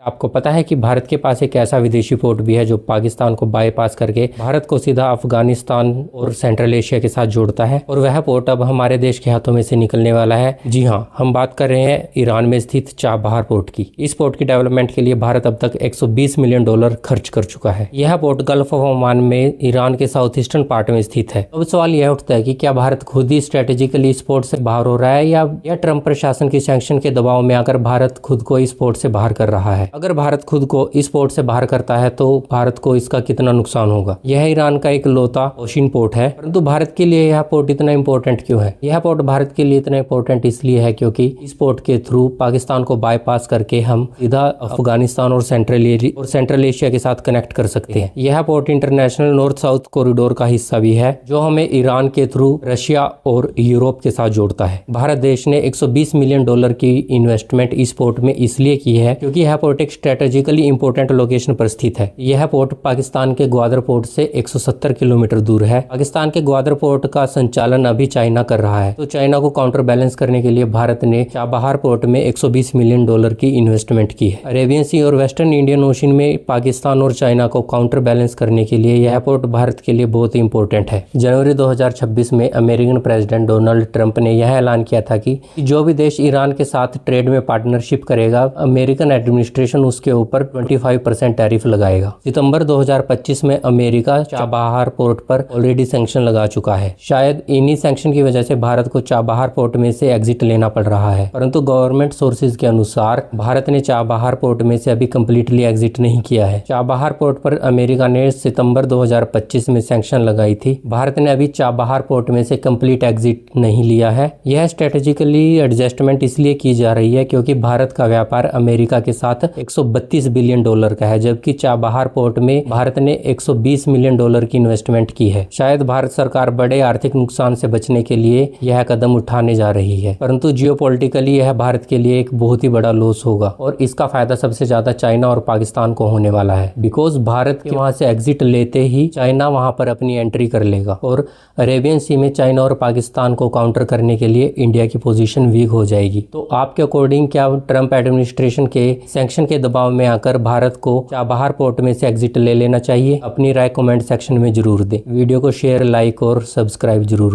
आपको पता है कि भारत के पास एक ऐसा विदेशी पोर्ट भी है जो पाकिस्तान को बाईपास करके भारत को सीधा अफगानिस्तान और सेंट्रल एशिया के साथ जोड़ता है, और वह पोर्ट अब हमारे देश के हाथों में से निकलने वाला है। जी हाँ, हम बात कर रहे हैं ईरान में स्थित चाबहार पोर्ट की। इस पोर्ट की डेवलपमेंट के लिए भारत अब तक $120 मिलियन खर्च कर चुका है। यह पोर्ट गल्फ ऑफ ओमान में ईरान के साउथ ईस्टर्न पार्ट में स्थित है। अब सवाल यह उठता है कि क्या भारत खुद ही स्ट्रेटेजिकली इस पोर्ट से बाहर हो रहा है या ट्रंप प्रशासन की सैंक्शन के दबाव में आकर भारत खुद को इस पोर्ट से बाहर कर रहा है। अगर भारत खुद को इस पोर्ट से बाहर करता है तो भारत को इसका कितना नुकसान होगा। यह ईरान का एक लौता ओशिन पोर्ट है, परंतु भारत के लिए यह पोर्ट इतना इंपॉर्टेंट क्यों है? यह पोर्ट भारत के लिए इतना इंपॉर्टेंट इसलिए है क्योंकि इस पोर्ट के थ्रू पाकिस्तान को बाईपास करके हम सीधा अफगानिस्तान और सेंट्रल एशिया के साथ कनेक्ट कर सकते हैं। यह port international north south corridor का हिस्सा भी है जो हमें ईरान के थ्रू रशिया और यूरोप के साथ जोड़ता है। भारत देश ने $120 मिलियन की इन्वेस्टमेंट इस पोर्ट में इसलिए की है क्योंकि यह पोर्ट एक स्ट्रेटेजिकली इंपॉर्टेंट लोकेशन पर स्थित है। यह पोर्ट पाकिस्तान के ग्वादर पोर्ट से 170 किलोमीटर दूर है। पाकिस्तान के ग्वादर पोर्ट का संचालन अभी चाइना कर रहा है, तो चाइना को काउंटर बैलेंस करने के लिए भारत ने चाबहार पोर्ट में $120 मिलियन की इन्वेस्टमेंट की है। अरेबियन सी और वेस्टर्न इंडियन ओशन में पाकिस्तान और चाइना को काउंटर बैलेंस करने के लिए यह पोर्ट भारत के लिए बहुत इंपॉर्टेंट है। जनवरी 2026 में अमेरिकन प्रेसिडेंट डोनाल्ड ट्रंप ने यह ऐलान किया था कि जो भी देश ईरान के साथ ट्रेड में पार्टनरशिप करेगा, अमेरिकन एडमिनिस्ट्रेशन उसके ऊपर 25% टैरिफ लगाएगा। सितंबर 2025 में अमेरिका चाबहार पोर्ट पर ऑलरेडी सैंक्शन लगा चुका है। शायद इन्हीं सैंक्शन की वजह से भारत को चाबहार पोर्ट में से एग्जिट लेना पड़ रहा है, परंतु गवर्नमेंट सोर्सेज के अनुसार भारत ने चाबहार पोर्ट में से अभी कंप्लीटली एग्जिट नहीं किया है। चाबहार पोर्ट पर अमेरिका ने सितंबर 2025 में सैंक्शन लगाई थी। भारत ने अभी चाबहार पोर्ट में से कंप्लीट एग्जिट नहीं लिया है। यह स्ट्रेटेजिकली एडजस्टमेंट इसलिए की जा रही है क्योंकि भारत का व्यापार अमेरिका के साथ $132 बिलियन का है, जबकि चाबहार पोर्ट में भारत ने $120 मिलियन की इन्वेस्टमेंट की है। शायद भारत सरकार बड़े आर्थिक नुकसान से बचने के लिए यह कदम उठाने जा रही है, परंतु जियोपॉलिटिकली यह भारत के लिए एक बहुत ही बड़ा लॉस होगा और इसका फायदा सबसे ज्यादा चाइना और पाकिस्तान को होने वाला है। बिकॉज भारत के वहां से एग्जिट लेते ही चाइना वहां पर अपनी एंट्री कर लेगा और अरेबियन सी में चाइना और पाकिस्तान को काउंटर करने के लिए इंडिया की पोजीशन वीक हो जाएगी। तो आपके अकॉर्डिंग क्या ट्रंप एडमिनिस्ट्रेशन के सैंक्शन के दबाव में आकर भारत को चाबहार पोर्ट में से एग्जिट ले लेना चाहिए? अपनी राय कमेंट सेक्शन में जरूर दें। वीडियो को शेयर, लाइक और सब्सक्राइब जरूर करें।